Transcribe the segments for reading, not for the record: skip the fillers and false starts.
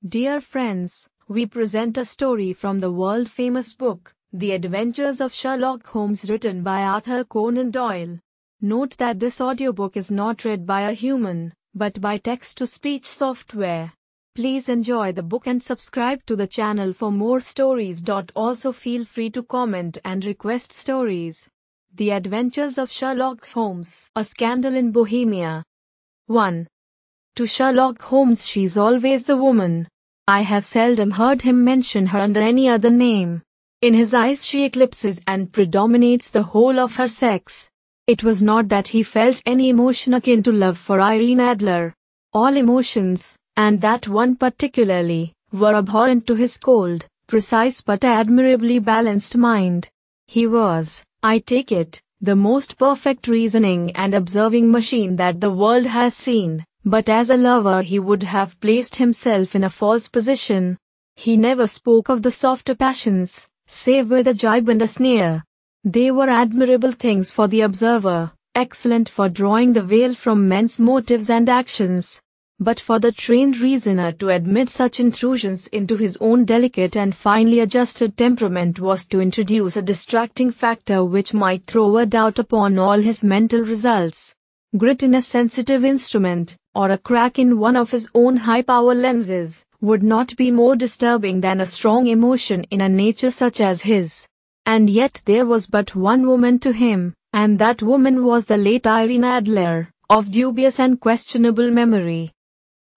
Dear friends, we present a story from the world-famous book, The Adventures of Sherlock Holmes, written by Arthur Conan Doyle. Note that this audiobook is not read by a human, but by text-to-speech software. Please enjoy the book and subscribe to the channel for more stories. Also feel free to comment and request stories. The Adventures of Sherlock Holmes, A Scandal in Bohemia. 1. To Sherlock Holmes, she's always the woman. I have seldom heard him mention her under any other name. In his eyes she eclipses and predominates the whole of her sex. It was not that he felt any emotion akin to love for Irene Adler. All emotions, and that one particularly, were abhorrent to his cold, precise but admirably balanced mind. He was, I take it, the most perfect reasoning and observing machine that the world has seen. But as a lover he would have placed himself in a false position. He never spoke of the softer passions, save with a jibe and a sneer. They were admirable things for the observer, excellent for drawing the veil from men's motives and actions. But for the trained reasoner to admit such intrusions into his own delicate and finely adjusted temperament was to introduce a distracting factor which might throw a doubt upon all his mental results. Grit in a sensitive instrument, or a crack in one of his own high-power lenses, would not be more disturbing than a strong emotion in a nature such as his. And yet there was but one woman to him, and that woman was the late Irene Adler, of dubious and questionable memory.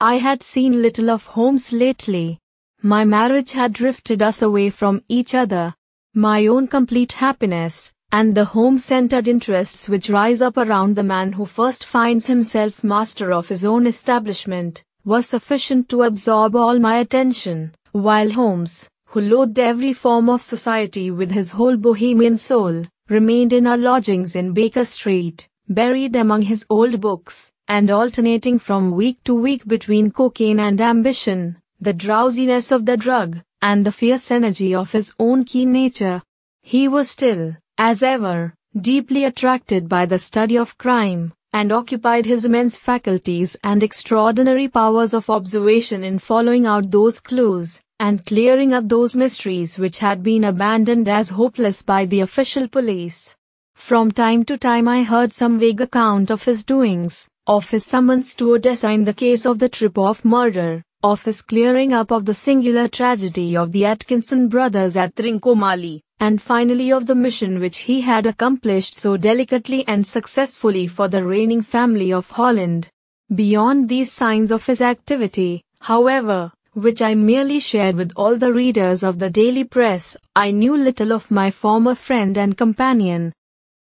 I had seen little of Holmes lately. My marriage had drifted us away from each other. My own complete happiness, and the home-centered interests which rise up around the man who first finds himself master of his own establishment, were sufficient to absorb all my attention, while Holmes, who loathed every form of society with his whole Bohemian soul, remained in our lodgings in Baker Street, buried among his old books, and alternating from week to week between cocaine and ambition, the drowsiness of the drug, and the fierce energy of his own keen nature. He was still, as ever, deeply attracted by the study of crime, and occupied his immense faculties and extraordinary powers of observation in following out those clues, and clearing up those mysteries which had been abandoned as hopeless by the official police. From time to time I heard some vague account of his doings, of his summons to Odessa in the case of the Trip-off murder, of his clearing up of the singular tragedy of the Atkinson brothers at Trincomalee, and finally of the mission which he had accomplished so delicately and successfully for the reigning family of Holland. Beyond these signs of his activity, however, which I merely shared with all the readers of the daily press, I knew little of my former friend and companion.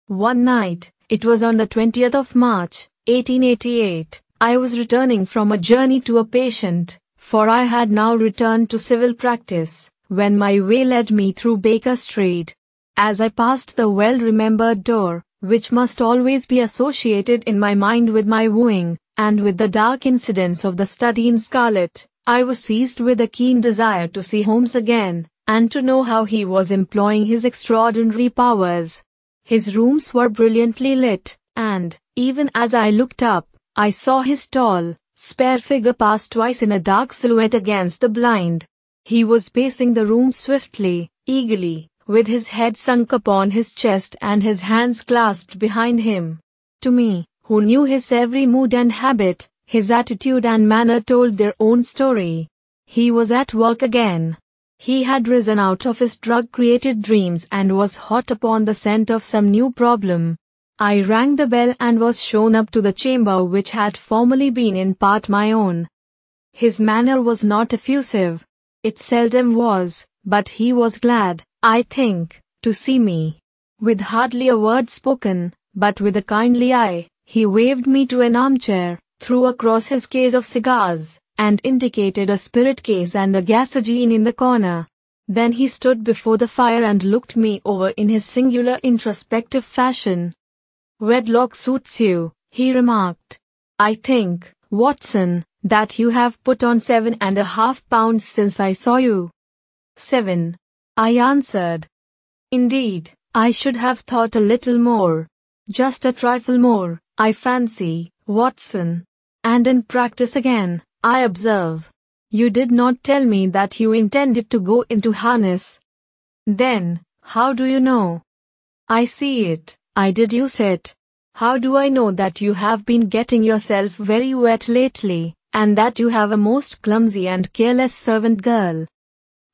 One night, it was on the 20th of March, 1888, I was returning from a journey to a patient, for I had now returned to civil practice, when my way led me through Baker Street. As I passed the well-remembered door, which must always be associated in my mind with my wooing, and with the dark incidents of the study in scarlet, I was seized with a keen desire to see Holmes again, and to know how he was employing his extraordinary powers. His rooms were brilliantly lit, and, even as I looked up, I saw his tall, spare figure pass twice in a dark silhouette against the blind. He was pacing the room swiftly, eagerly, with his head sunk upon his chest and his hands clasped behind him. To me, who knew his every mood and habit, his attitude and manner told their own story. He was at work again. He had risen out of his drug-created dreams and was hot upon the scent of some new problem. I rang the bell and was shown up to the chamber which had formerly been in part my own. His manner was not effusive. It seldom was, but he was glad, I think, to see me. With hardly a word spoken, but with a kindly eye, he waved me to an armchair, threw across his case of cigars, and indicated a spirit case and a gasogene in the corner. Then he stood before the fire and looked me over in his singular introspective fashion. "Wedlock suits you," he remarked. "I think, Watson, that you have put on 7.5 pounds since I saw you." 7. I answered. "Indeed, I should have thought a little more. Just a trifle more, I fancy, Watson. And in practice again, I observe." You did not tell me that you intended to go into harness. Then, how do you know? I see it, I deduce it. How do I know that you have been getting yourself very wet lately, and that you have a most clumsy and careless servant girl?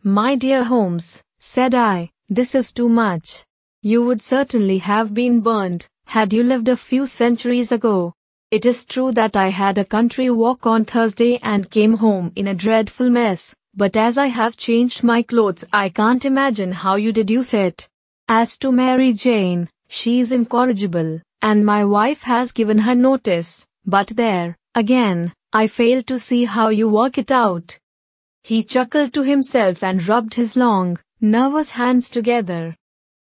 My dear Holmes, said I, this is too much. You would certainly have been burned, had you lived a few centuries ago. It is true that I had a country walk on Thursday and came home in a dreadful mess, but as I have changed my clothes I can't imagine how you deduce it. As to Mary Jane, she is incorrigible, and my wife has given her notice, but there, again, I fail to see how you work it out. He chuckled to himself and rubbed his long, nervous hands together.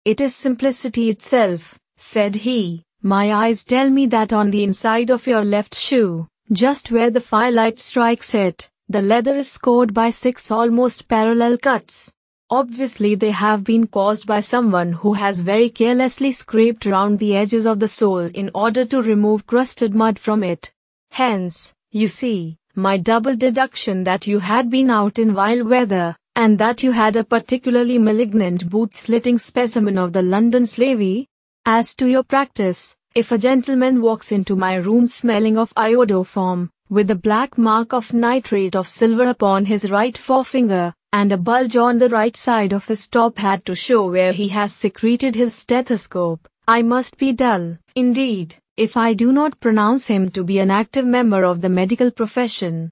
It is simplicity itself, said he. My eyes tell me that on the inside of your left shoe, just where the firelight strikes it, the leather is scored by 6 almost parallel cuts. Obviously they have been caused by someone who has very carelessly scraped round the edges of the sole in order to remove crusted mud from it. Hence, you see, my double deduction that you had been out in vile weather, and that you had a particularly malignant boot-slitting specimen of the London slavey. As to your practice, if a gentleman walks into my room smelling of iodoform, with a black mark of nitrate of silver upon his right forefinger, and a bulge on the right side of his top hat to show where he has secreted his stethoscope, I must be dull, indeed, if I do not pronounce him to be an active member of the medical profession.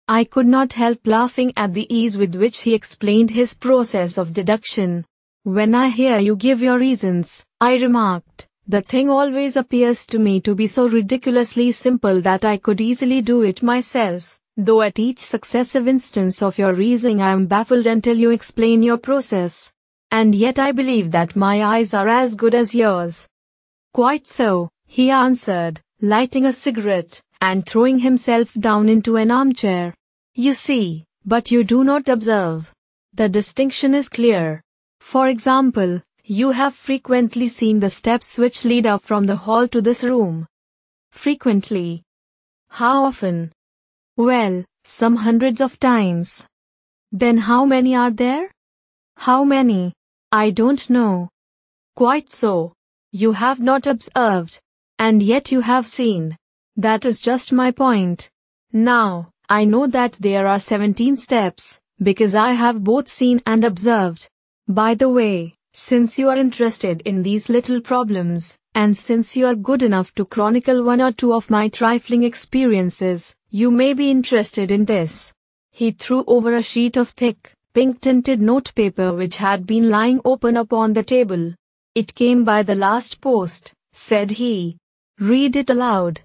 I could not help laughing at the ease with which he explained his process of deduction. When I hear you give your reasons, I remarked, the thing always appears to me to be so ridiculously simple that I could easily do it myself, though at each successive instance of your reasoning I am baffled until you explain your process. And yet I believe that my eyes are as good as yours. Quite so, he answered, lighting a cigarette, and throwing himself down into an armchair. You see, but you do not observe. The distinction is clear. For example, you have frequently seen the steps which lead up from the hall to this room. Frequently. How often? Well, some hundreds of times. Then how many are there? How many? I don't know. Quite so. You have not observed. And yet you have seen. That is just my point. Now, I know that there are 17 steps, because I have both seen and observed. By the way, since you are interested in these little problems, and since you are good enough to chronicle one or two of my trifling experiences, you may be interested in this. He threw over a sheet of thick, pink-tinted notepaper which had been lying open upon the table. It came by the last post, said he. Read it aloud.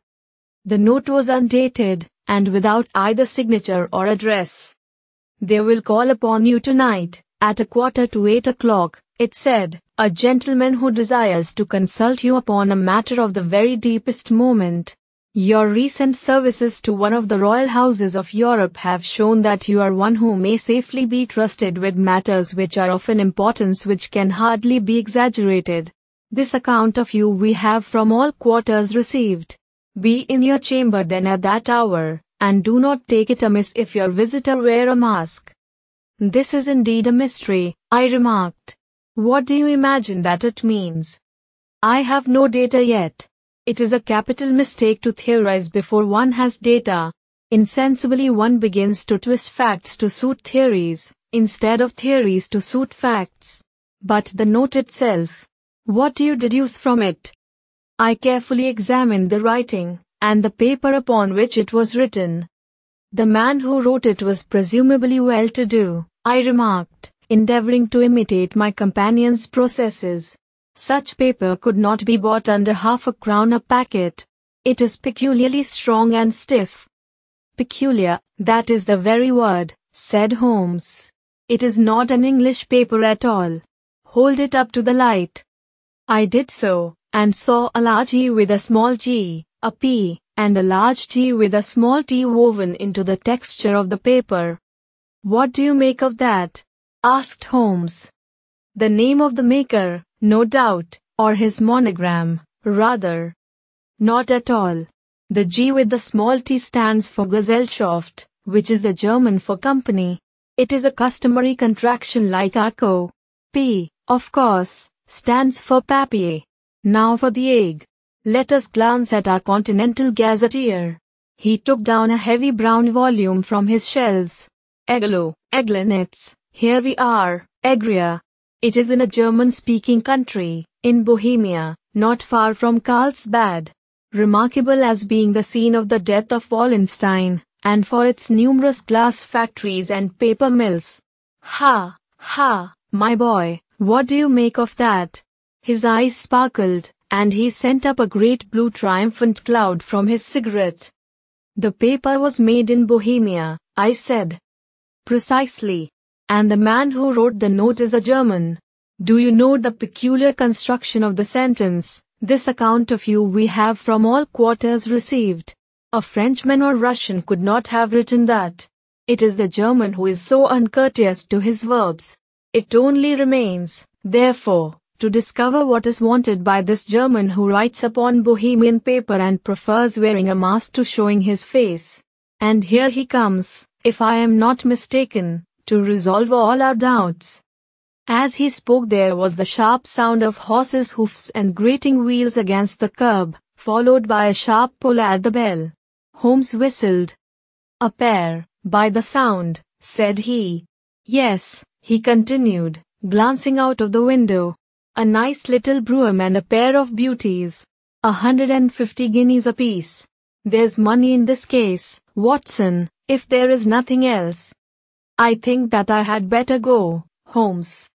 The note was undated, and without either signature or address. They will call upon you tonight, at 7:15, it said, a gentleman who desires to consult you upon a matter of the very deepest moment. Your recent services to one of the royal houses of Europe have shown that you are one who may safely be trusted with matters which are of an importance which can hardly be exaggerated. This account of you we have from all quarters received. Be in your chamber then at that hour, and do not take it amiss if your visitor wear a mask. This is indeed a mystery, I remarked. What do you imagine that it means? I have no data yet. It is a capital mistake to theorize before one has data. Insensibly one begins to twist facts to suit theories, instead of theories to suit facts. But the note itself, what do you deduce from it? I carefully examined the writing, and the paper upon which it was written. The man who wrote it was presumably well-to-do, I remarked, endeavoring to imitate my companion's processes. Such paper could not be bought under £0.50 a packet. It is peculiarly strong and stiff. Peculiar, that is the very word, said Holmes. It is not an English paper at all. Hold it up to the light. I did so, and saw a large E with a small g, a P, and a large G with a small t woven into the texture of the paper. What do you make of that? Asked Holmes. The name of the maker, no doubt, or his monogram, rather. Not at all. The G with the small t stands for Gesellschaft, which is the German for company. It is a customary contraction like ACO. P, of course, stands for papier. Now for the egg. Let us glance at our Continental Gazetteer. He took down a heavy brown volume from his shelves. Egglo, Eglinitz, here we are, Egria. It is in a German-speaking country, in Bohemia, not far from Carlsbad. Remarkable as being the scene of the death of Wallenstein, and for its numerous glass factories and paper mills. Ha, ha, my boy, what do you make of that? His eyes sparkled, and he sent up a great blue triumphant cloud from his cigarette. The paper was made in Bohemia, I said. Precisely. And the man who wrote the note is a German. Do you know the peculiar construction of the sentence? This account of you we have from all quarters received. A Frenchman or Russian could not have written that. It is the German who is so uncourteous to his verbs. It only remains, therefore, to discover what is wanted by this German who writes upon Bohemian paper and prefers wearing a mask to showing his face. And here he comes, if I am not mistaken, to resolve all our doubts. As he spoke there was the sharp sound of horses' hoofs and grating wheels against the curb, followed by a sharp pull at the bell. Holmes whistled. A pair, by the sound, said he. Yes, he continued, glancing out of the window. A nice little brougham and a pair of beauties. 150 guineas apiece. There's money in this case, Watson, if there is nothing else. I think that I had better go, Holmes.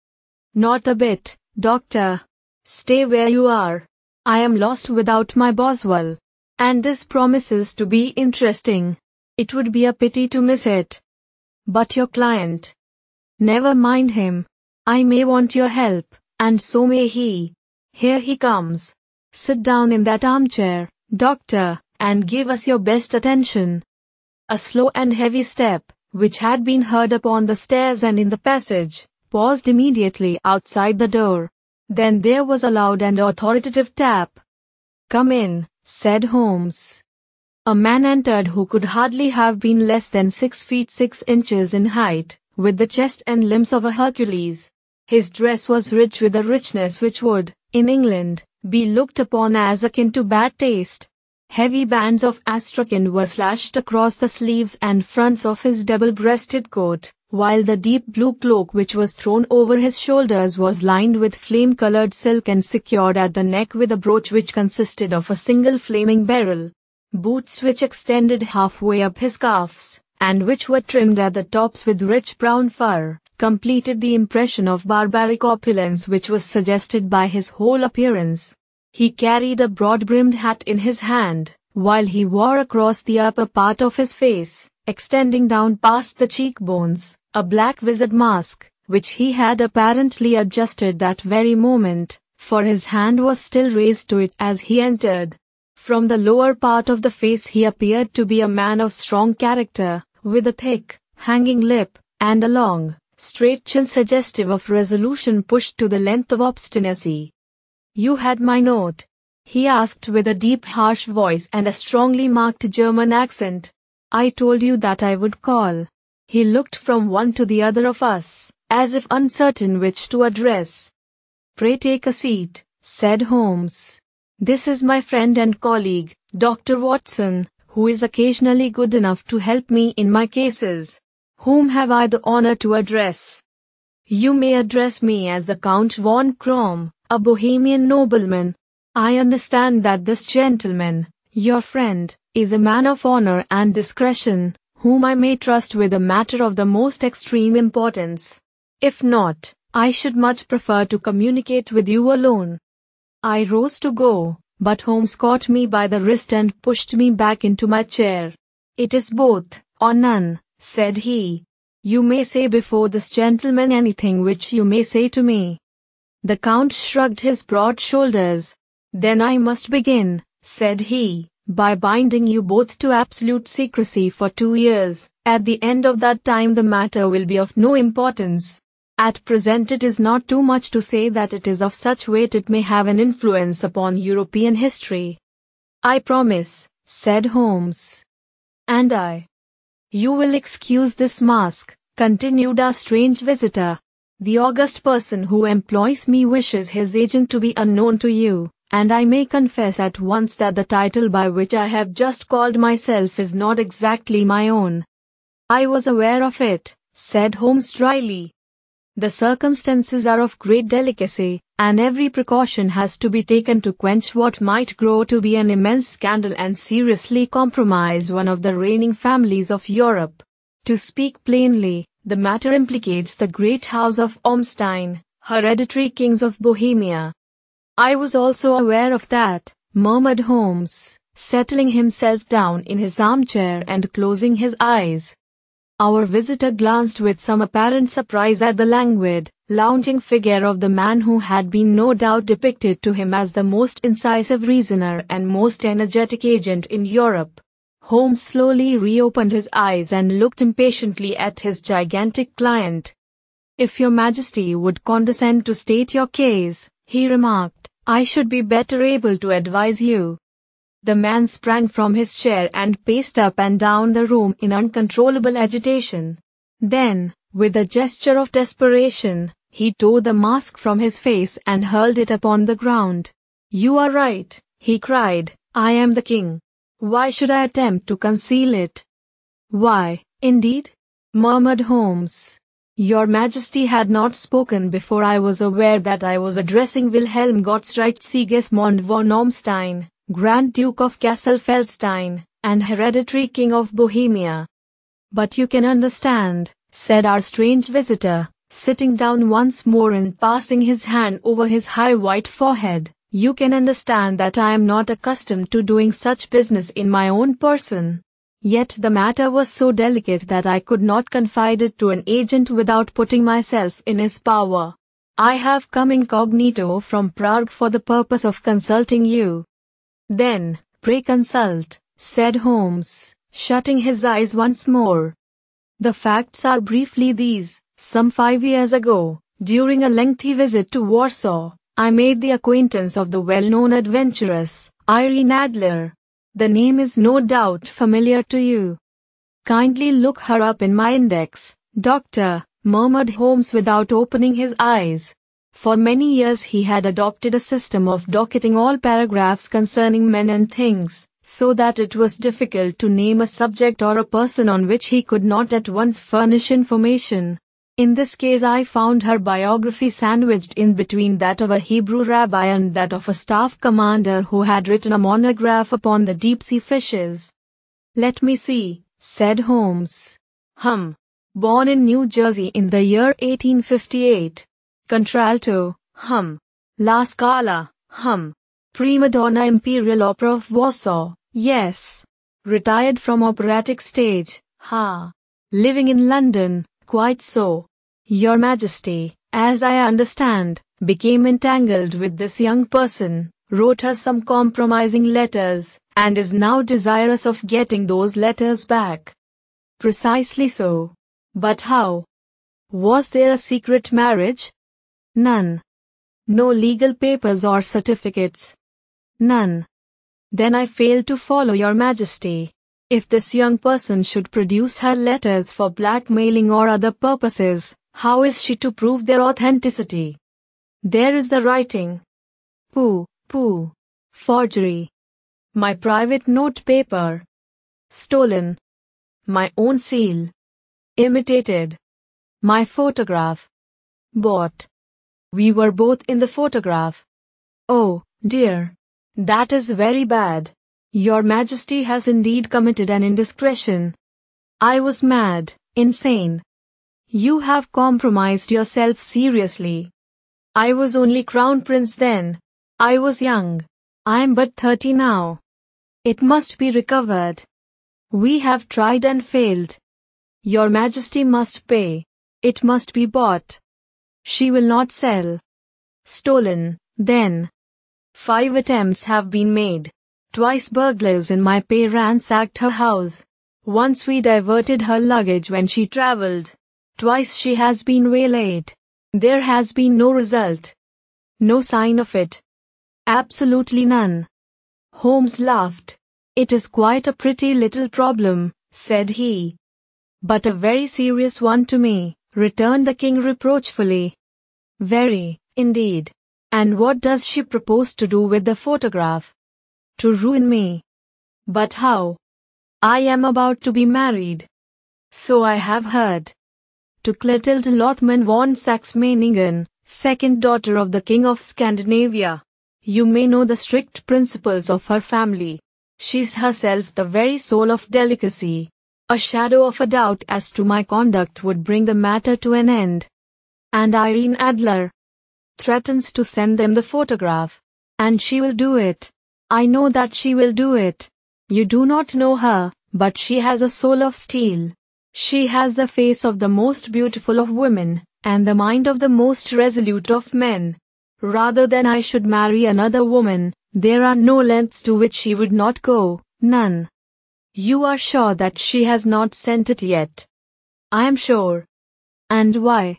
Not a bit, Doctor. Stay where you are. I am lost without my Boswell. And this promises to be interesting. It would be a pity to miss it. But your client. Never mind him. I may want your help, and so may he. Here he comes. Sit down in that armchair, Doctor, and give us your best attention. A slow and heavy step, which had been heard upon the stairs and in the passage, paused immediately outside the door. Then there was a loud and authoritative tap. Come in, said Holmes. A man entered who could hardly have been less than 6 feet 6 inches in height, with the chest and limbs of a Hercules. His dress was rich with a richness which would, in England, be looked upon as akin to bad taste. Heavy bands of astrakhan were slashed across the sleeves and fronts of his double-breasted coat, while the deep blue cloak which was thrown over his shoulders was lined with flame-colored silk and secured at the neck with a brooch which consisted of a single flaming beryl. Boots which extended halfway up his calves, and which were trimmed at the tops with rich brown fur, completed the impression of barbaric opulence which was suggested by his whole appearance. He carried a broad-brimmed hat in his hand, while he wore across the upper part of his face, extending down past the cheekbones, a black vised mask, which he had apparently adjusted that very moment, for his hand was still raised to it as he entered. From the lower part of the face he appeared to be a man of strong character, with a thick, hanging lip, and a long, straight chin suggestive of resolution pushed to the length of obstinacy. You had my note? He asked with a deep harsh voice and a strongly marked German accent. I told you that I would call. He looked from one to the other of us, as if uncertain which to address. Pray take a seat, said Holmes. This is my friend and colleague, Dr. Watson, who is occasionally good enough to help me in my cases. Whom have I the honor to address? You may address me as the Count von Krom, a Bohemian nobleman. I understand that this gentleman, your friend, is a man of honor and discretion, whom I may trust with a matter of the most extreme importance. If not, I should much prefer to communicate with you alone. I rose to go, but Holmes caught me by the wrist and pushed me back into my chair. It is both, or none, said he. You may say before this gentleman anything which you may say to me. The Count shrugged his broad shoulders. Then I must begin, said he, by binding you both to absolute secrecy for 2 years. At the end of that time the matter will be of no importance. At present it is not too much to say that it is of such weight it may have an influence upon European history. I promise, said Holmes. And I. You will excuse this mask, continued our strange visitor. The august person who employs me wishes his agent to be unknown to you, and I may confess at once that the title by which I have just called myself is not exactly my own. I was aware of it, said Holmes dryly. The circumstances are of great delicacy, and every precaution has to be taken to quench what might grow to be an immense scandal and seriously compromise one of the reigning families of Europe. To speak plainly, the matter implicates the great house of Ormstein, hereditary kings of Bohemia. I was also aware of that, murmured Holmes, settling himself down in his armchair and closing his eyes. Our visitor glanced with some apparent surprise at the languid, lounging figure of the man who had been no doubt depicted to him as the most incisive reasoner and most energetic agent in Europe. Holmes slowly reopened his eyes and looked impatiently at his gigantic client. "If your Majesty would condescend to state your case," he remarked, "I should be better able to advise you." The man sprang from his chair and paced up and down the room in uncontrollable agitation. Then, with a gesture of desperation, he tore the mask from his face and hurled it upon the ground. "You are right," he cried, "I am the king. Why should I attempt to conceal it?" "Why, indeed?" murmured Holmes. "Your Majesty had not spoken before I was aware that I was addressing Wilhelm Gottsreich Sigismund von Ormstein, Grand Duke of Cassel-Felstein, and hereditary King of Bohemia." "But you can understand," said our strange visitor, sitting down once more and passing his hand over his high white forehead, "you can understand that I am not accustomed to doing such business in my own person. Yet the matter was so delicate that I could not confide it to an agent without putting myself in his power. I have come incognito from Prague for the purpose of consulting you." "Then, pray consult," said Holmes, shutting his eyes once more. "The facts are briefly these. Some 5 years ago, during a lengthy visit to Warsaw, I made the acquaintance of the well-known adventuress, Irene Adler. The name is no doubt familiar to you. Kindly look her up in my index, Doctor," murmured Holmes without opening his eyes. For many years he had adopted a system of docketing all paragraphs concerning men and things, so that it was difficult to name a subject or a person on which he could not at once furnish information. In this case I found her biography sandwiched in between that of a Hebrew rabbi and that of a staff commander who had written a monograph upon the deep-sea fishes. "Let me see," said Holmes. Born in New Jersey in the year 1858. Contralto, La Scala, Prima donna Imperial Opera of Warsaw, yes. Retired from operatic stage, Living in London, quite so. Your Majesty, as I understand, became entangled with this young person, wrote her some compromising letters, and is now desirous of getting those letters back." "Precisely so. But how? Was there a secret marriage?" "None." "No legal papers or certificates?" "None." "Then I fail to follow your Majesty. If this young person should produce her letters for blackmailing or other purposes, how is she to prove their authenticity?" "There is the writing." Pooh. Forgery." "My private note paper." "Stolen." "My own seal." "Imitated." "My photograph." "Bought." "We were both in the photograph." "Oh, dear. That is very bad. Your Majesty has indeed committed an indiscretion." "I was mad, insane." "You have compromised yourself seriously." "I was only Crown Prince then. I was young. I am but 30 now. It must be recovered." "We have tried and failed." "Your Majesty must pay. It must be bought." "She will not sell." "Stolen, then." 5 attempts have been made. Twice burglars in my pay ransacked her house. Once we diverted her luggage when she traveled. Twice she has been waylaid. There has been no result. No sign of it. Absolutely none. Holmes laughed. "It is quite a pretty little problem," said he. But a very serious one to me, returned the king reproachfully. Very, indeed. And what does she propose to do with the photograph? To ruin me. But how? I am about to be married. So I have heard. To Clotilde Lothman von Saxe-Meiningen, second daughter of the King of Scandinavia. You may know the strict principles of her family. She's herself the very soul of delicacy. A shadow of a doubt as to my conduct would bring the matter to an end. And Irene Adler threatens to send them the photograph. And she will do it. I know that she will do it. You do not know her, but she has a soul of steel. She has the face of the most beautiful of women, and the mind of the most resolute of men. Rather than I should marry another woman, there are no lengths to which she would not go, none. You are sure that she has not sent it yet? I am sure. And why?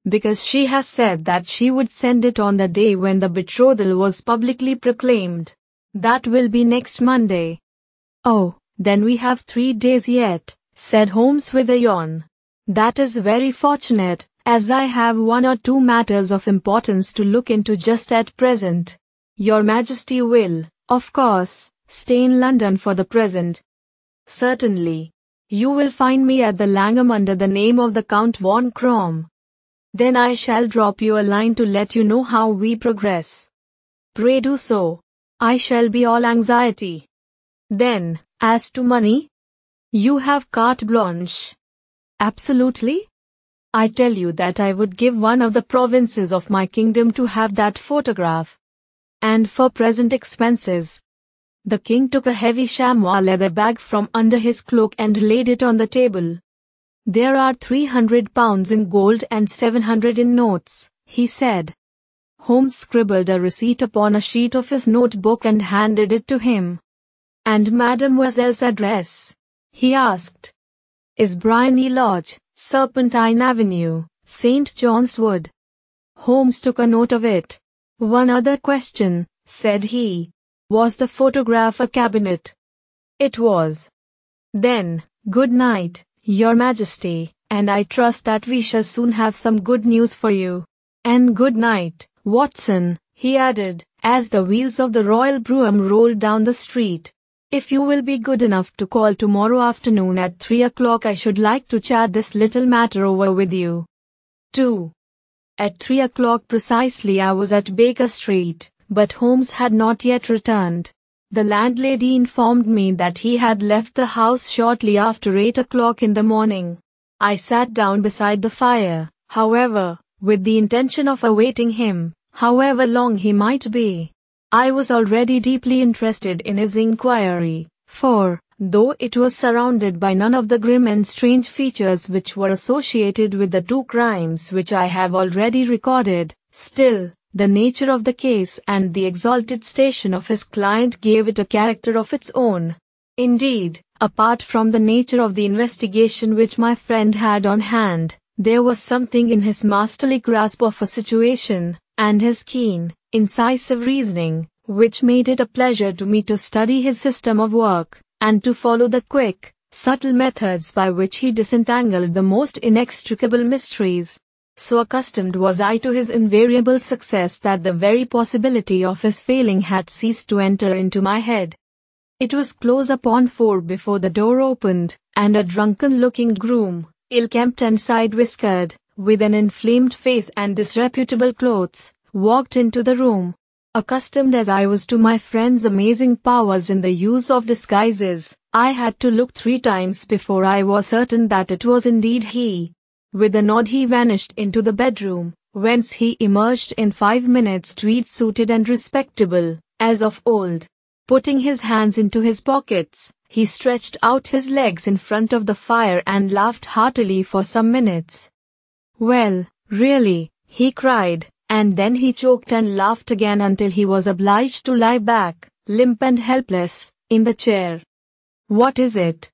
Because she has said that she would send it on the day when the betrothal was publicly proclaimed. That will be next Monday. Oh, then we have 3 days yet, said Holmes with a yawn. That is very fortunate, as I have 1 or 2 matters of importance to look into just at present. Your Majesty will, of course, stay in London for the present. Certainly. You will find me at the Langham under the name of the Count von Krom. Then I shall drop you a line to let you know how we progress. Pray do so. I shall be all anxiety. Then, as to money? You have carte blanche. Absolutely? I tell you that I would give one of the provinces of my kingdom to have that photograph. And for present expenses. The king took a heavy chamois leather bag from under his cloak and laid it on the table. There are £300 in gold and 700 in notes, he said. Holmes scribbled a receipt upon a sheet of his notebook and handed it to him. And Mademoiselle's address? He asked. Is Briony Lodge, Serpentine Avenue, St. John's Wood. Holmes took a note of it. One other question, said he. Was the photograph a cabinet? It was. Then, good night, Your Majesty, and I trust that we shall soon have some good news for you. And good night, Watson, he added, as the wheels of the royal brougham rolled down the street. If you will be good enough to call tomorrow afternoon at 3 o'clock, I should like to chat this little matter over with you. 2. At 3 o'clock precisely I was at Baker Street, but Holmes had not yet returned. The landlady informed me that he had left the house shortly after 8 o'clock in the morning. I sat down beside the fire, however, with the intention of awaiting him, however long he might be. I was already deeply interested in his inquiry, for, though it was surrounded by none of the grim and strange features which were associated with the 2 crimes which I have already recorded, still, the nature of the case and the exalted station of his client gave it a character of its own. Indeed, apart from the nature of the investigation which my friend had on hand, there was something in his masterly grasp of a situation, and his keen, incisive reasoning, which made it a pleasure to me to study his system of work, and to follow the quick, subtle methods by which he disentangled the most inextricable mysteries. So accustomed was I to his invariable success that the very possibility of his failing had ceased to enter into my head. It was close upon 4 before the door opened, and a drunken-looking groom, ill-kempt and side-whiskered, with an inflamed face and disreputable clothes, walked into the room. Accustomed as I was to my friend's amazing powers in the use of disguises, I had to look 3 times before I was certain that it was indeed he. With a nod he vanished into the bedroom, whence he emerged in 5 minutes tweed-suited and respectable, as of old. Putting his hands into his pockets, he stretched out his legs in front of the fire and laughed heartily for some minutes. Well, really, he cried, and then he choked and laughed again until he was obliged to lie back, limp and helpless, in the chair. What is it?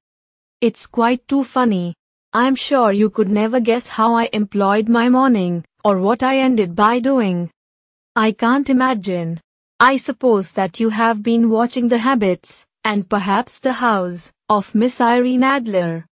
It's quite too funny. I'm sure you could never guess how I employed my morning, or what I ended by doing. I can't imagine. I suppose that you have been watching the habits, and perhaps the house, of Miss Irene Adler.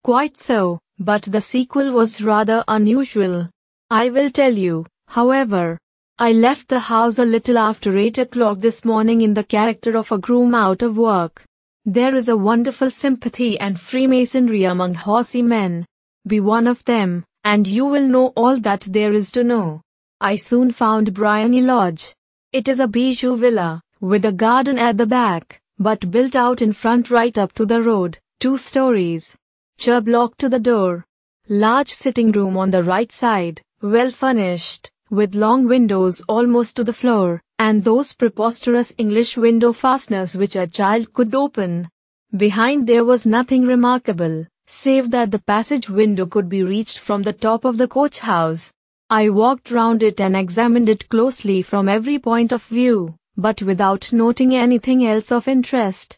Quite so, but the sequel was rather unusual. I will tell you, however. I left the house a little after 8 o'clock this morning in the character of a groom out of work. There is a wonderful sympathy and Freemasonry among horsey men. Be one of them, and you will know all that there is to know. I soon found Briony Lodge. It is a bijou villa, with a garden at the back, but built out in front right up to the road, 2 stories. Curb lock to the door. Large sitting room on the right side, well furnished, with long windows almost to the floor, and those preposterous English window fasteners which a child could open. Behind there was nothing remarkable, save that the passage window could be reached from the top of the coach house. I walked round it and examined it closely from every point of view, but without noting anything else of interest.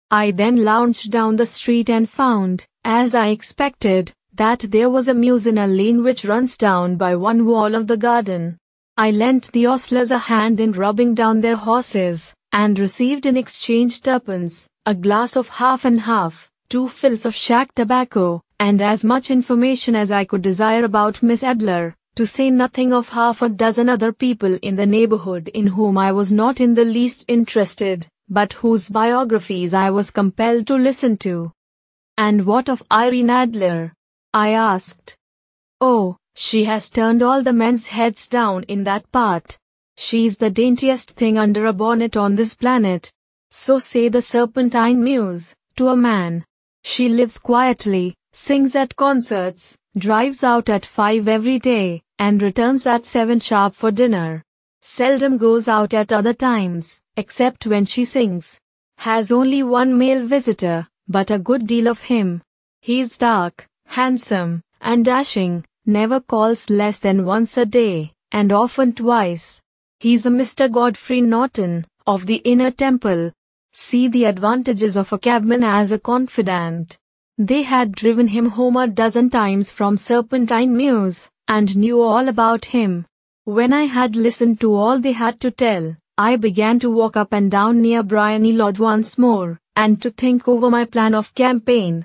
I then lounged down the street and found, as I expected, that there was a mews in a lane which runs down by one wall of the garden. I lent the ostlers a hand in rubbing down their horses, and received in exchange tuppence, a glass of half and half, 2 fills of shack tobacco, and as much information as I could desire about Miss Adler, to say nothing of half a dozen other people in the neighborhood in whom I was not in the least interested, but whose biographies I was compelled to listen to. "And what of Irene Adler?" I asked. "Oh, she has turned all the men's heads down in that part. She's the daintiest thing under a bonnet on this planet. So say the Serpentine Mews, to a man. She lives quietly, sings at concerts, drives out at 5 every day, and returns at 7 sharp for dinner. Seldom goes out at other times, except when she sings. Has only one male visitor, but a good deal of him. He's dark, handsome, and dashing, never calls less than once a day, and often twice. He's a Mr. Godfrey Norton, of the Inner Temple. See the advantages of a cabman as a confidant. They had driven him home a dozen times from Serpentine Mews, and knew all about him. When I had listened to all they had to tell, I began to walk up and down near Briony Lodge once more, and to think over my plan of campaign.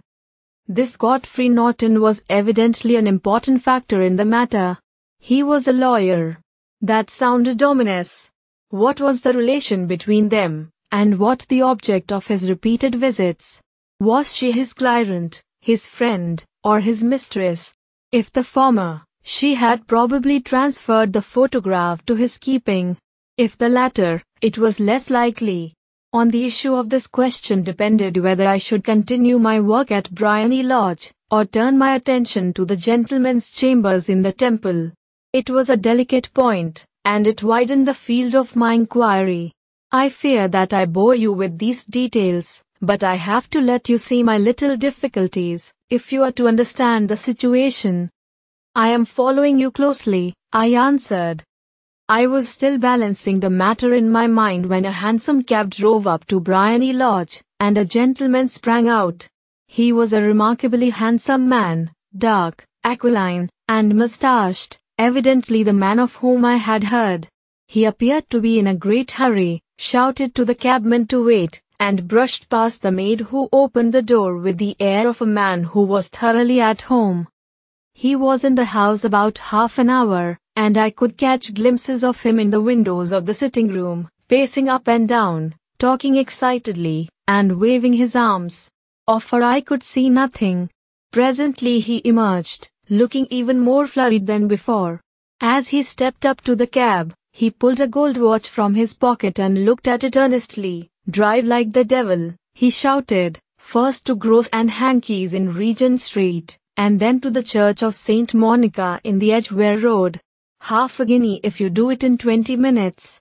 This Godfrey Norton was evidently an important factor in the matter. He was a lawyer. That sounded ominous. What was the relation between them, and what the object of his repeated visits? Was she his client, his friend, or his mistress? If the former, she had probably transferred the photograph to his keeping. If the latter, it was less likely. On the issue of this question depended whether I should continue my work at Briony Lodge, or turn my attention to the gentlemen's chambers in the temple. It was a delicate point, and it widened the field of my inquiry. I fear that I bore you with these details, but I have to let you see my little difficulties, if you are to understand the situation. "I am following you closely," I answered. I was still balancing the matter in my mind when a hansom cab drove up to Briony Lodge, and a gentleman sprang out. He was a remarkably handsome man, dark, aquiline, and moustached, evidently the man of whom I had heard. He appeared to be in a great hurry, shouted to the cabman to wait, and brushed past the maid who opened the door with the air of a man who was thoroughly at home. He was in the house about half an hour, and I could catch glimpses of him in the windows of the sitting room, pacing up and down, talking excitedly, and waving his arms. Of her I could see nothing. Presently he emerged, looking even more flurried than before. As he stepped up to the cab, he pulled a gold watch from his pocket and looked at it earnestly. "Drive like the devil," he shouted, "first to Gross and Hankey's in Regent Street, and then to the Church of St. Monica in the Edgware Road. Half a guinea if you do it in 20 minutes.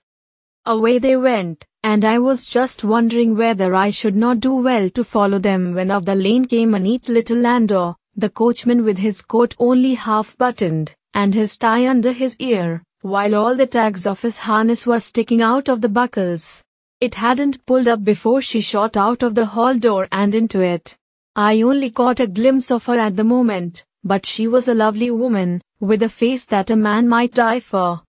Away they went, and I was just wondering whether I should not do well to follow them when up the lane came a neat little landau, the coachman with his coat only half buttoned, and his tie under his ear, while all the tags of his harness were sticking out of the buckles. It hadn't pulled up before she shot out of the hall door and into it. I only caught a glimpse of her at the moment, but she was a lovely woman, with a face that a man might die for.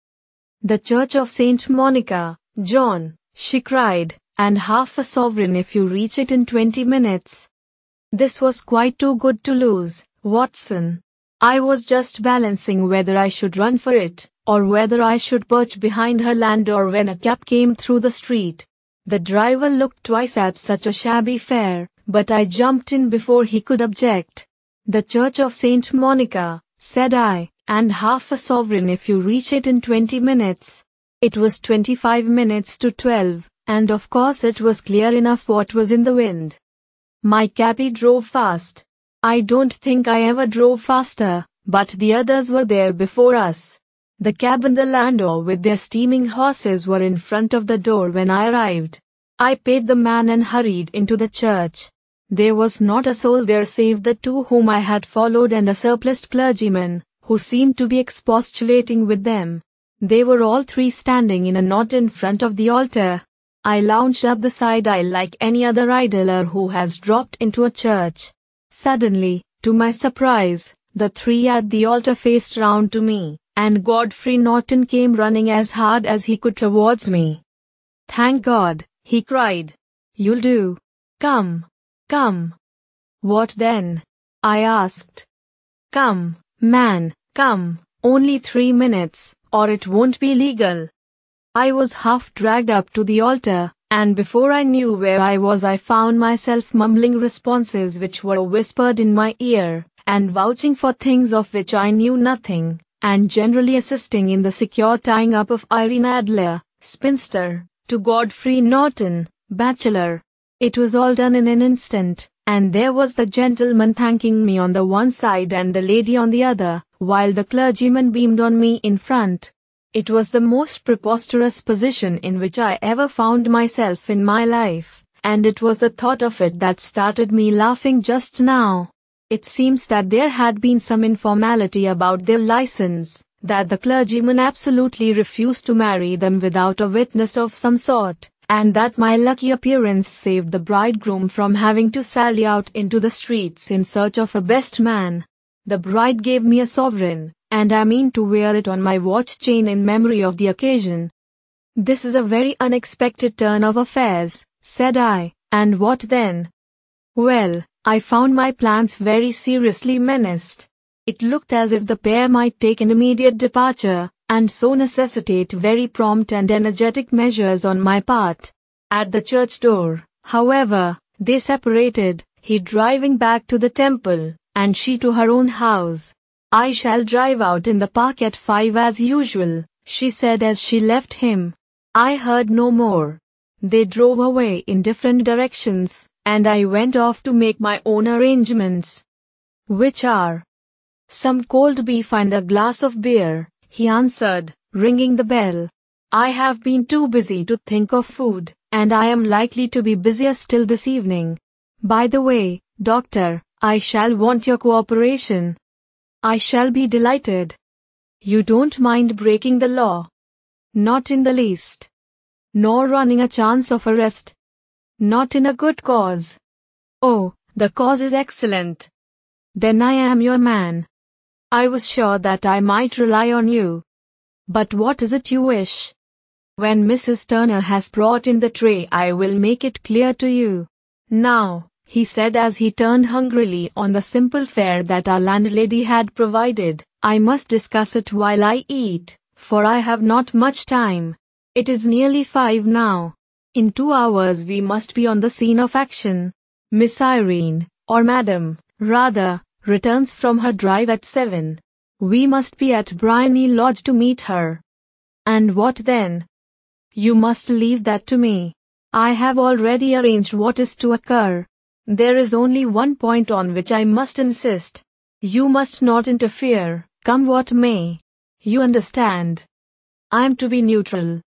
"The Church of St. Monica, John," she cried, "and half a sovereign if you reach it in 20 minutes. This was quite too good to lose, Watson. I was just balancing whether I should run for it, or whether I should perch behind her land door when a cab came through the street. The driver looked twice at such a shabby fare, but I jumped in before he could object. "The Church of St. Monica," said I, "and half a sovereign if you reach it in 20 minutes. It was 25 minutes to 12, and of course it was clear enough what was in the wind. My cabby drove fast. I don't think I ever drove faster, but the others were there before us. The cab and the landau with their steaming horses were in front of the door when I arrived. I paid the man and hurried into the church. There was not a soul there save the two whom I had followed and a surpliced clergyman, who seemed to be expostulating with them. They were all three standing in a knot in front of the altar. I lounged up the side aisle like any other idler who has dropped into a church. Suddenly, to my surprise, the three at the altar faced round to me, and Godfrey Norton came running as hard as he could towards me. "Thank God," he cried. "You'll do. Come. Come." "What then?" I asked. "Come, man, come, only 3 minutes, or it won't be legal." I was half dragged up to the altar, and before I knew where I was I found myself mumbling responses which were whispered in my ear, and vouching for things of which I knew nothing, and generally assisting in the secure tying up of Irene Adler, spinster, to Godfrey Norton, bachelor. It was all done in an instant, and there was the gentleman thanking me on the one side and the lady on the other, while the clergyman beamed on me in front. It was the most preposterous position in which I ever found myself in my life, and it was the thought of it that started me laughing just now. It seems that there had been some informality about their license, that the clergyman absolutely refused to marry them without a witness of some sort, and that my lucky appearance saved the bridegroom from having to sally out into the streets in search of a best man. The bride gave me a sovereign, and I mean to wear it on my watch chain in memory of the occasion. "This is a very unexpected turn of affairs," said I, "and what then?" Well, I found my plans very seriously menaced. It looked as if the pair might take an immediate departure, and so necessitate very prompt and energetic measures on my part. At the church door, however, they separated, he driving back to the temple, and she to her own house. "I shall drive out in the park at 5 as usual," she said as she left him. I heard no more. They drove away in different directions, and I went off to make my own arrangements. "Which are?" "Some cold beef and a glass of beer," he answered, ringing the bell. "I have been too busy to think of food, and I am likely to be busier still this evening. By the way, Doctor, I shall want your cooperation." "I shall be delighted." "You don't mind breaking the law?" "Not in the least." "Nor running a chance of arrest?" "Not in a good cause." "Oh, the cause is excellent. Then I am your man. I was sure that I might rely on you. But what is it you wish?" "When Mrs. Turner has brought in the tray I will make it clear to you. Now," he said as he turned hungrily on the simple fare that our landlady had provided, "I must discuss it while I eat, for I have not much time. It is nearly 5 now. In 2 hours we must be on the scene of action. Miss Irene, or Madam, rather, returns from her drive at 7. We must be at Briony Lodge to meet her." "And what then?" "You must leave that to me. I have already arranged what is to occur. There is only one point on which I must insist. You must not interfere, come what may. You understand. I am to be neutral.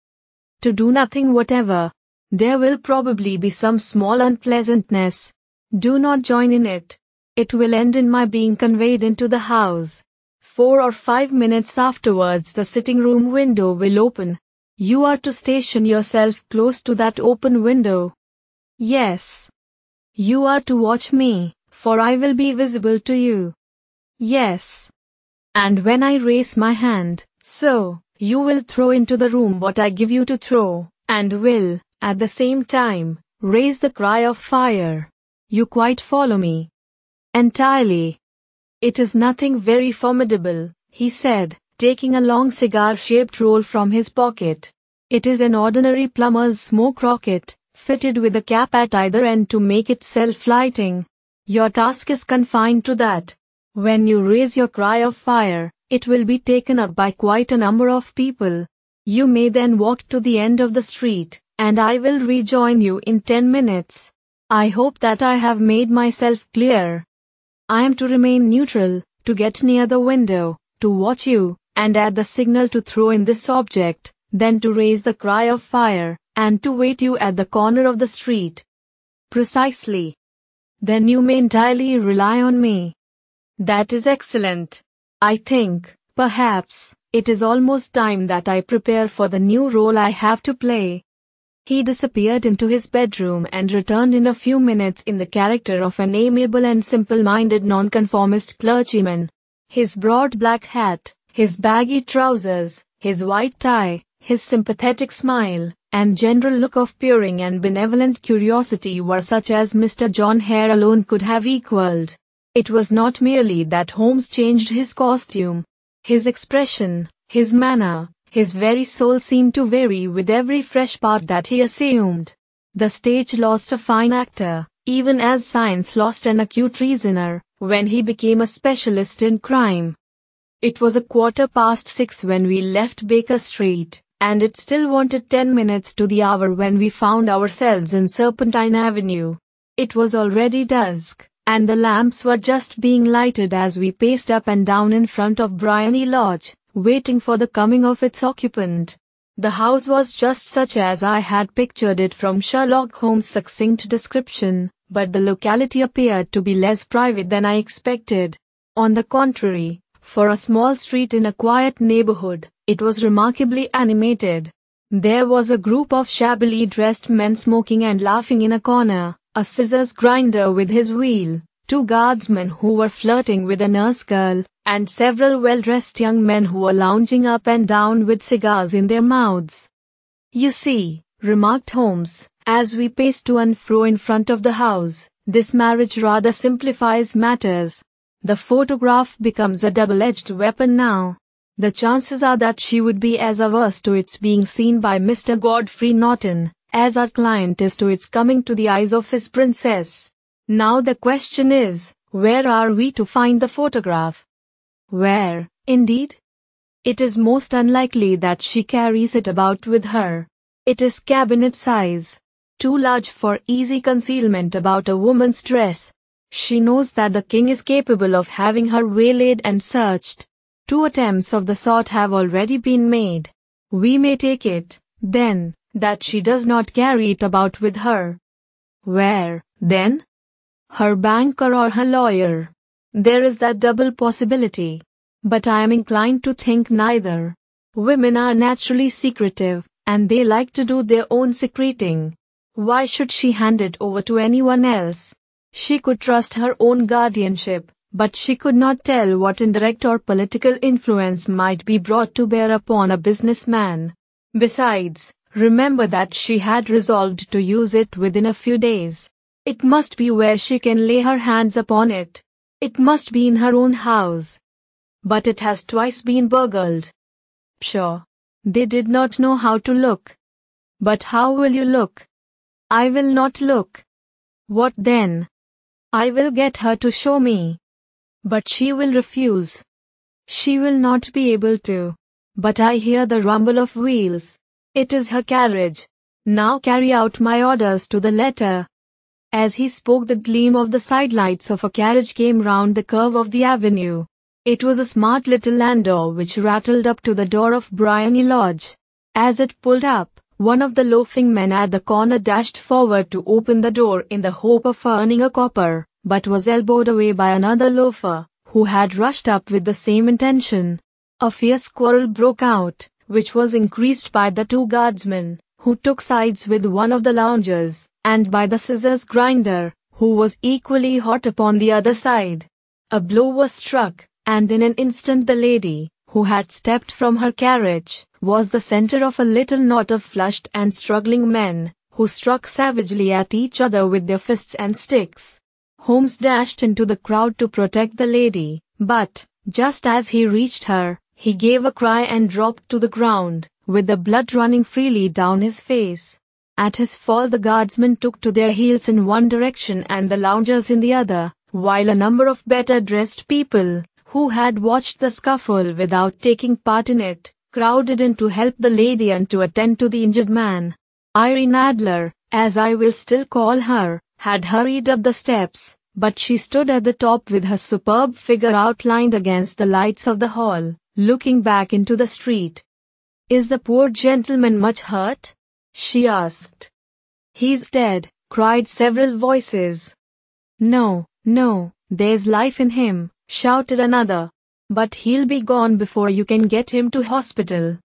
To do nothing whatever. There will probably be some small unpleasantness. Do not join in it. It will end in my being conveyed into the house. 4 or 5 minutes afterwards the sitting room window will open. You are to station yourself close to that open window." "Yes." "You are to watch me, for I will be visible to you." "Yes." "And when I raise my hand, so, you will throw into the room what I give you to throw, and will, at the same time, raise the cry of fire. You quite follow me?" Entirely. It is nothing very formidable, he said, taking a long cigar-shaped roll from his pocket. It is an ordinary plumber's smoke rocket, fitted with a cap at either end to make it self-lighting. Your task is confined to that. When you raise your cry of fire, it will be taken up by quite a number of people. You may then walk to the end of the street, and I will rejoin you in 10 minutes. I hope that I have made myself clear. I am to remain neutral, to get near the window, to watch you, and at the signal to throw in this object, then to raise the cry of fire, and to wait you at the corner of the street. Precisely. Then you may entirely rely on me. That is excellent. I think, perhaps, it is almost time that I prepare for the new role I have to play. He disappeared into his bedroom and returned in a few minutes in the character of an amiable and simple-minded nonconformist clergyman. His broad black hat, his baggy trousers, his white tie, his sympathetic smile, and general look of peering and benevolent curiosity were such as Mr. John Hare alone could have equalled. It was not merely that Holmes changed his costume. His expression, his manner, his very soul seemed to vary with every fresh part that he assumed. The stage lost a fine actor, even as science lost an acute reasoner, when he became a specialist in crime. It was 6:15 when we left Baker Street, and it still wanted 10 minutes to the hour when we found ourselves in Serpentine Avenue. It was already dusk, and the lamps were just being lighted as we paced up and down in front of Briony Lodge, waiting for the coming of its occupant. The house was just such as I had pictured it from Sherlock Holmes' succinct description, but the locality appeared to be less private than I expected. On the contrary, for a small street in a quiet neighborhood, it was remarkably animated. There was a group of shabbily dressed men smoking and laughing in a corner, a scissors grinder with his wheel, 2 guardsmen who were flirting with a nurse girl, and several well-dressed young men who were lounging up and down with cigars in their mouths. "You see," remarked Holmes, as we paced to and fro in front of the house, "this marriage rather simplifies matters. The photograph becomes a double-edged weapon now. The chances are that she would be as averse to its being seen by Mr. Godfrey Norton, as our client is to its coming to the eyes of his princess. Now the question is, where are we to find the photograph?" "Where, indeed? It is most unlikely that she carries it about with her. It is cabinet size, too large for easy concealment about a woman's dress. She knows that the king is capable of having her waylaid and searched. 2 attempts of the sort have already been made. We may take it, then, that she does not carry it about with her. Where, then? Her banker or her lawyer. There is that double possibility. But I am inclined to think neither. Women are naturally secretive, and they like to do their own secreting. Why should she hand it over to anyone else? She could trust her own guardianship, but she could not tell what indirect or political influence might be brought to bear upon a businessman. Besides, remember that she had resolved to use it within a few days. It must be where she can lay her hands upon it. It must be in her own house. But it has twice been burgled. Pshaw! They did not know how to look. But how will you look? I will not look. What then? I will get her to show me. But she will refuse. She will not be able to. But I hear the rumble of wheels. It is her carriage. Now carry out my orders to the letter." As he spoke, the gleam of the sidelights of a carriage came round the curve of the avenue. It was a smart little landau which rattled up to the door of Briony Lodge. As it pulled up, one of the loafing men at the corner dashed forward to open the door in the hope of earning a copper, but was elbowed away by another loafer, who had rushed up with the same intention. A fierce quarrel broke out, which was increased by the 2 guardsmen, who took sides with one of the loungers, and by the scissors grinder, who was equally hot upon the other side. A blow was struck, and in an instant the lady, who had stepped from her carriage, was the center of a little knot of flushed and struggling men, who struck savagely at each other with their fists and sticks. Holmes dashed into the crowd to protect the lady, but, just as he reached her, he gave a cry and dropped to the ground, with the blood running freely down his face. At his fall, the guardsmen took to their heels in one direction and the loungers in the other, while a number of better dressed people, who had watched the scuffle without taking part in it, crowded in to help the lady and to attend to the injured man. Irene Adler, as I will still call her, had hurried up the steps, but she stood at the top with her superb figure outlined against the lights of the hall, looking back into the street. "Is the poor gentleman much hurt?" she asked. "He's dead," cried several voices. "No, no, there's life in him," shouted another. "But he'll be gone before you can get him to hospital."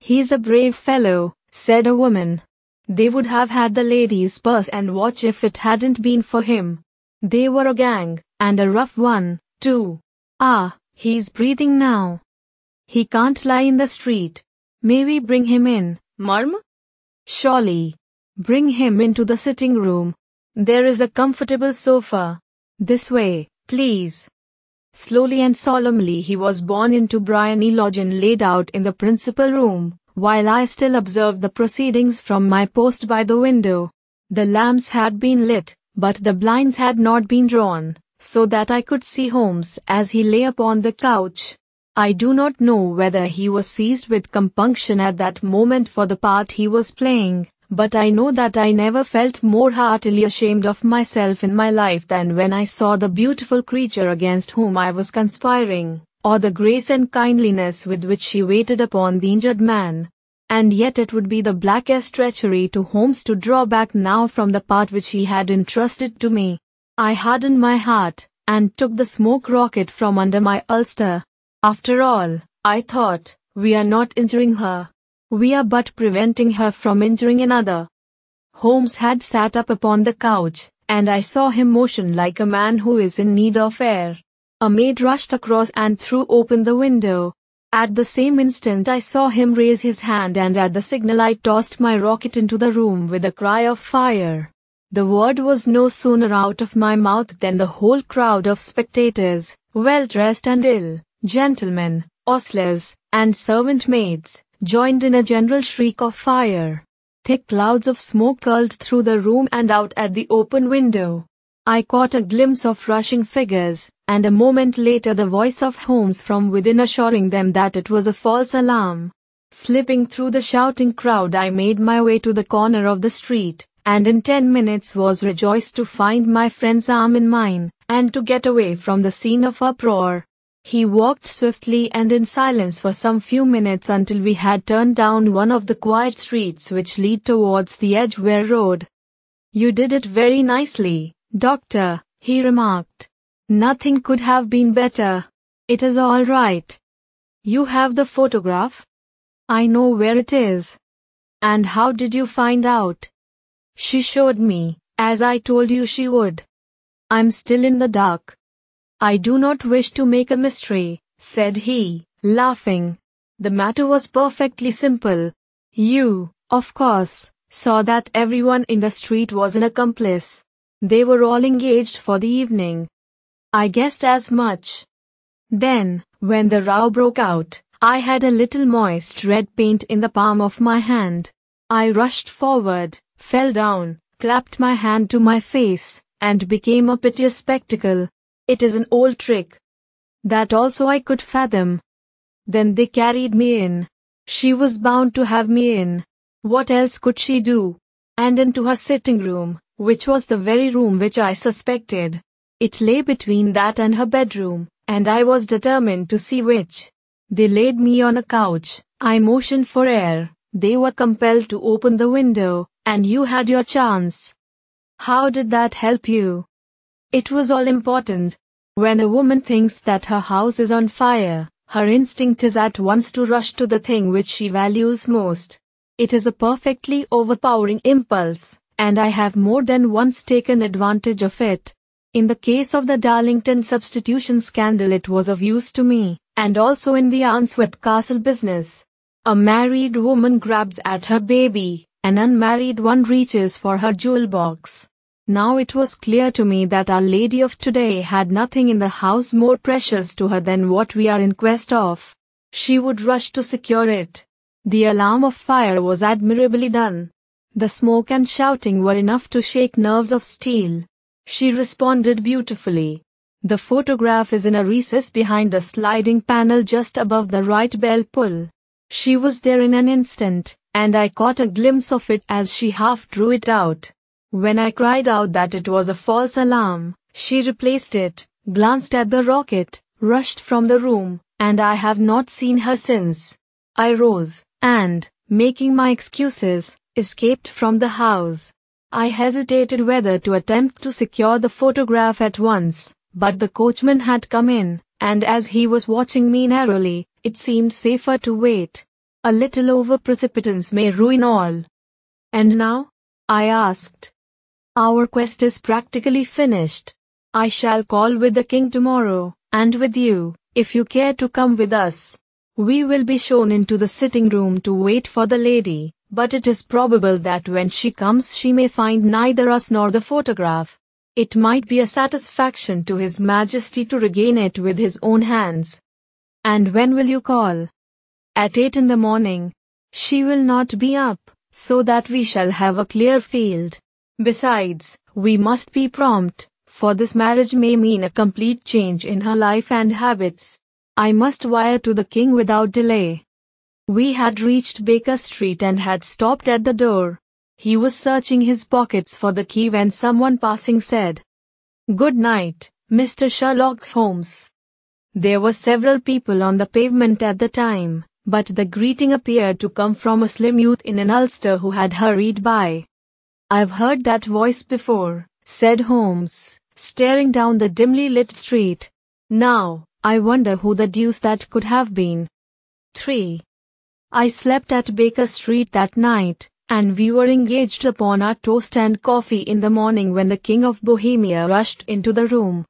"He's a brave fellow," said a woman. "They would have had the lady's purse and watch if it hadn't been for him. They were a gang, and a rough one, too. Ah, he's breathing now. He can't lie in the street. Maybe bring him in, Marm? Surely. Bring him into the sitting room. There is a comfortable sofa. This way, please." Slowly and solemnly he was borne into Briony Lodge and laid out in the principal room, while I still observed the proceedings from my post by the window. The lamps had been lit, but the blinds had not been drawn, so that I could see Holmes as he lay upon the couch. I do not know whether he was seized with compunction at that moment for the part he was playing, but I know that I never felt more heartily ashamed of myself in my life than when I saw the beautiful creature against whom I was conspiring, or the grace and kindliness with which she waited upon the injured man. And yet it would be the blackest treachery to Holmes to draw back now from the part which he had entrusted to me. I hardened my heart, and took the smoke rocket from under my ulster. After all, I thought, we are not injuring her. We are but preventing her from injuring another. Holmes had sat up upon the couch, and I saw him motion like a man who is in need of air. A maid rushed across and threw open the window. At the same instant I saw him raise his hand, and at the signal I tossed my rocket into the room with a cry of fire. The word was no sooner out of my mouth than the whole crowd of spectators, well-dressed and ill, gentlemen, ostlers, and servant maids, joined in a general shriek of fire. Thick clouds of smoke curled through the room and out at the open window. I caught a glimpse of rushing figures, and a moment later the voice of Holmes from within assuring them that it was a false alarm. Slipping through the shouting crowd I made my way to the corner of the street, and in 10 minutes was rejoiced to find my friend's arm in mine, and to get away from the scene of uproar. He walked swiftly and in silence for some few minutes until we had turned down one of the quiet streets which lead towards the Edgware Road. "You did it very nicely, Doctor," he remarked. "Nothing could have been better. It is all right. You have the photograph?" "I know where it is." "And how did you find out?" "She showed me, as I told you she would." "I'm still in the dark." "I do not wish to make a mystery," said he, laughing. "The matter was perfectly simple. You, of course, saw that everyone in the street was an accomplice. They were all engaged for the evening." "I guessed as much." "Then, when the row broke out, I had a little moist red paint in the palm of my hand. I rushed forward, fell down, clapped my hand to my face, and became a piteous spectacle. It is an old trick. That also I could fathom. Then they carried me in. She was bound to have me in. What else could she do? And into her sitting room, which was the very room which I suspected. It lay between that and her bedroom, and I was determined to see which. They laid me on a couch. I motioned for air. They were compelled to open the window, and you had your chance. How did that help you?" "It was all important. When a woman thinks that her house is on fire, her instinct is at once to rush to the thing which she values most. It is a perfectly overpowering impulse, and I have more than once taken advantage of it. In the case of the Darlington substitution scandal it was of use to me, and also in the Arnsworth Castle business. A married woman grabs at her baby, an unmarried one reaches for her jewel box. Now it was clear to me that Our Lady of today had nothing in the house more precious to her than what we are in quest of. She would rush to secure it. The alarm of fire was admirably done. The smoke and shouting were enough to shake nerves of steel. She responded beautifully. The photograph is in a recess behind a sliding panel just above the right bell pull. She was there in an instant, and I caught a glimpse of it as she half drew it out. When I cried out that it was a false alarm, she replaced it, glanced at the rocket, rushed from the room, and I have not seen her since. I rose, and, making my excuses, escaped from the house. I hesitated whether to attempt to secure the photograph at once, but the coachman had come in, and as he was watching me narrowly, it seemed safer to wait. A little over-precipitance may ruin all. And now? I asked. Our quest is practically finished. I shall call with the king tomorrow, and with you, if you care to come with us. We will be shown into the sitting room to wait for the lady, but it is probable that when she comes she may find neither us nor the photograph. It might be a satisfaction to His Majesty to regain it with his own hands. And when will you call? At 8 in the morning. She will not be up, so that we shall have a clear field. Besides, we must be prompt, for this marriage may mean a complete change in her life and habits. I must wire to the king without delay. We had reached Baker Street and had stopped at the door. He was searching his pockets for the key when someone passing said, "Good night, Mr. Sherlock Holmes." There were several people on the pavement at the time, but the greeting appeared to come from a slim youth in an ulster who had hurried by. "I've heard that voice before," said Holmes, staring down the dimly lit street. "Now, I wonder who the deuce that could have been." 3. I slept at Baker Street that night, and we were engaged upon our toast and coffee in the morning when the King of Bohemia rushed into the room.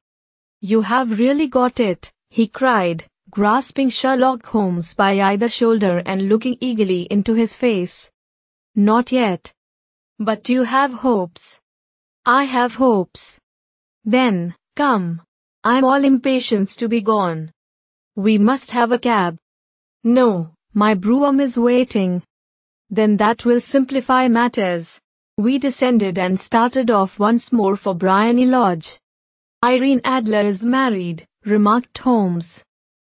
"You have really got it," he cried, grasping Sherlock Holmes by either shoulder and looking eagerly into his face. "Not yet. But you have hopes." "I have hopes." "Then, come. I'm all impatience to be gone." "We must have a cab." "No, my brougham is waiting." "Then that will simplify matters." We descended and started off once more for Briony Lodge. "Irene Adler is married," remarked Holmes.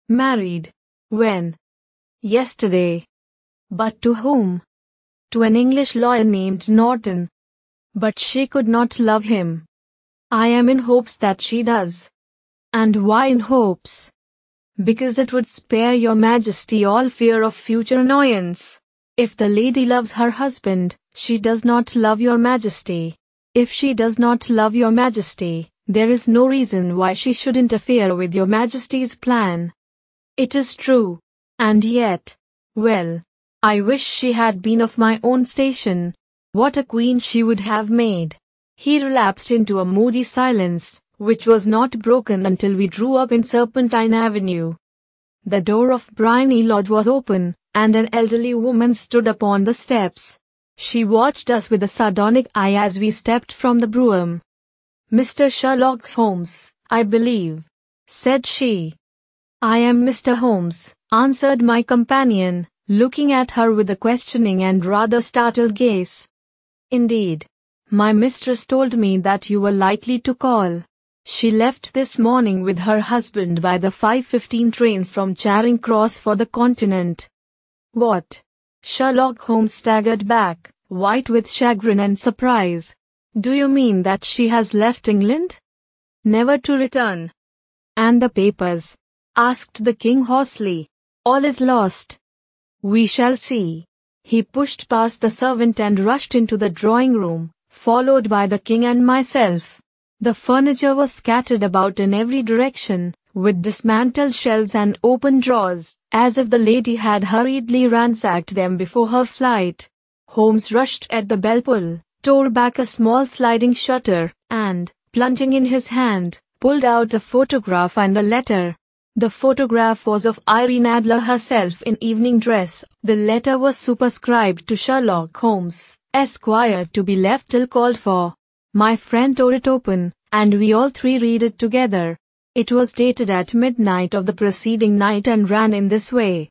"Married? When?" "Yesterday." "But to whom?" "To an English lawyer named Norton." "But she could not love him." "I am in hopes that she does." "And why in hopes?" "Because it would spare your Majesty all fear of future annoyance. If the lady loves her husband, she does not love your Majesty. If she does not love your Majesty, there is no reason why she should interfere with your Majesty's plan." "It is true. And yet, well, I wish she had been of my own station. What a queen she would have made." He relapsed into a moody silence, which was not broken until we drew up in Serpentine Avenue. The door of Briony Lodge was open, and an elderly woman stood upon the steps. She watched us with a sardonic eye as we stepped from the brougham. "Mr. Sherlock Holmes, I believe," said she. "I am Mr. Holmes," answered my companion, looking at her with a questioning and rather startled gaze. "Indeed. My mistress told me that you were likely to call. She left this morning with her husband by the 5:15 train from Charing Cross for the Continent." "What?" Sherlock Holmes staggered back, white with chagrin and surprise. "Do you mean that she has left England? Never to return?" "And the papers?" asked the king hoarsely. "All is lost." "We shall see." He pushed past the servant and rushed into the drawing room, followed by the king and myself. The furniture was scattered about in every direction, with dismantled shelves and open drawers, as if the lady had hurriedly ransacked them before her flight. Holmes rushed at the bell pull, tore back a small sliding shutter, and, plunging in his hand, pulled out a photograph and a letter. The photograph was of Irene Adler herself in evening dress. The letter was superscribed to Sherlock Holmes, Esquire, to be left till called for. My friend tore it open, and we all three read it together. It was dated at midnight of the preceding night and ran in this way.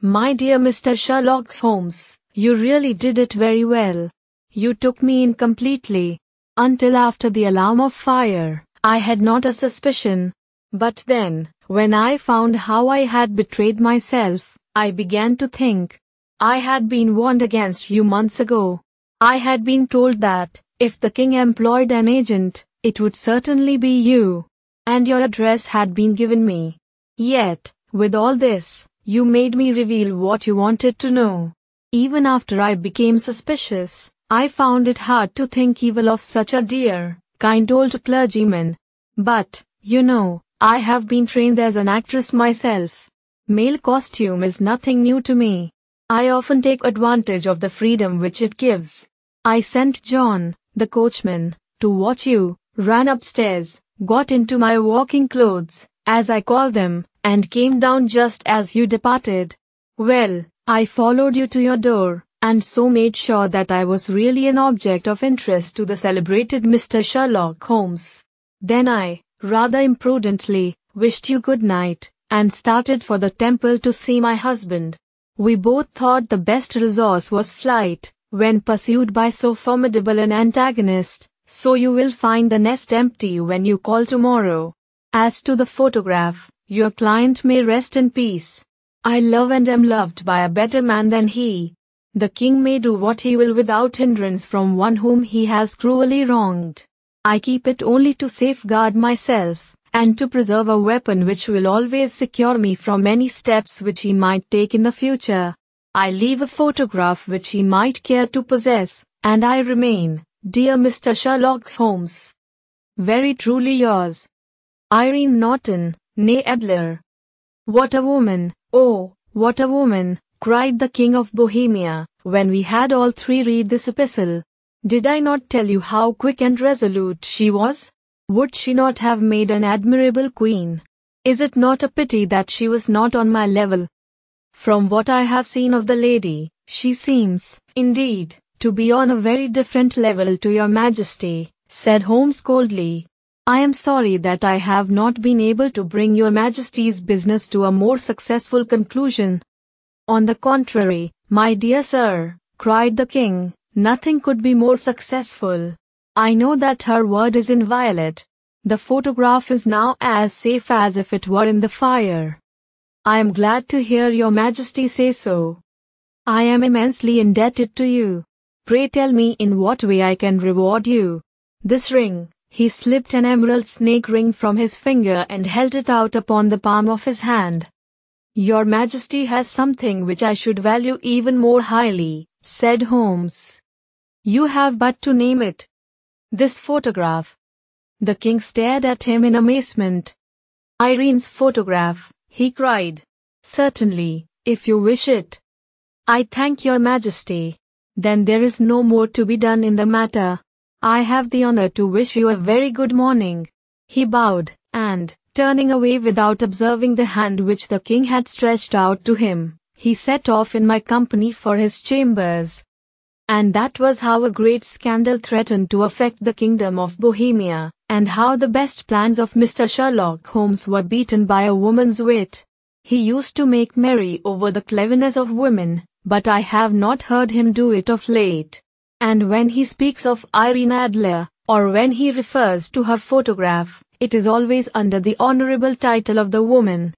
My dear Mr. Sherlock Holmes, you really did it very well. You took me in completely. Until after the alarm of fire, I had not a suspicion. But then, when I found how I had betrayed myself, I began to think. I had been warned against you months ago. I had been told that, if the king employed an agent, it would certainly be you. And your address had been given me. Yet, with all this, you made me reveal what you wanted to know. Even after I became suspicious, I found it hard to think evil of such a dear, kind old clergyman. But, you know, I have been trained as an actress myself. Male costume is nothing new to me. I often take advantage of the freedom which it gives. I sent John, the coachman, to watch you, ran upstairs, got into my walking clothes, as I call them, and came down just as you departed. Well, I followed you to your door, and so made sure that I was really an object of interest to the celebrated Mr. Sherlock Holmes. Then I, rather imprudently, wished you good night, and started for the temple to see my husband. We both thought the best resource was flight, when pursued by so formidable an antagonist, so you will find the nest empty when you call tomorrow. As to the photograph, your client may rest in peace. I love and am loved by a better man than he. The king may do what he will without hindrance from one whom he has cruelly wronged. I keep it only to safeguard myself, and to preserve a weapon which will always secure me from any steps which he might take in the future. I leave a photograph which he might care to possess, and I remain, dear Mr. Sherlock Holmes, very truly yours, Irene Norton, née Adler. What a woman, oh, what a woman, cried the King of Bohemia, when we had all three read this epistle. Did I not tell you how quick and resolute she was? Would she not have made an admirable queen? Is it not a pity that she was not on my level? From what I have seen of the lady, she seems, indeed, to be on a very different level to your Majesty, said Holmes coldly. I am sorry that I have not been able to bring your Majesty's business to a more successful conclusion. On the contrary, my dear sir, cried the king, nothing could be more successful. I know that her word is inviolate. The photograph is now as safe as if it were in the fire. I am glad to hear your Majesty say so. I am immensely indebted to you. Pray tell me in what way I can reward you. This ring, he slipped an emerald snake ring from his finger and held it out upon the palm of his hand. Your Majesty has something which I should value even more highly, said Holmes. You have but to name it. This photograph. The king stared at him in amazement. Irene's photograph, he cried. Certainly, if you wish it. I thank your Majesty. Then there is no more to be done in the matter. I have the honor to wish you a very good morning. He bowed, and, turning away without observing the hand which the king had stretched out to him, he set off in my company for his chambers. And that was how a great scandal threatened to affect the kingdom of Bohemia, and how the best plans of Mr. Sherlock Holmes were beaten by a woman's wit. He used to make merry over the cleverness of women, but I have not heard him do it of late. And when he speaks of Irene Adler, or when he refers to her photograph, it is always under the honorable title of the woman.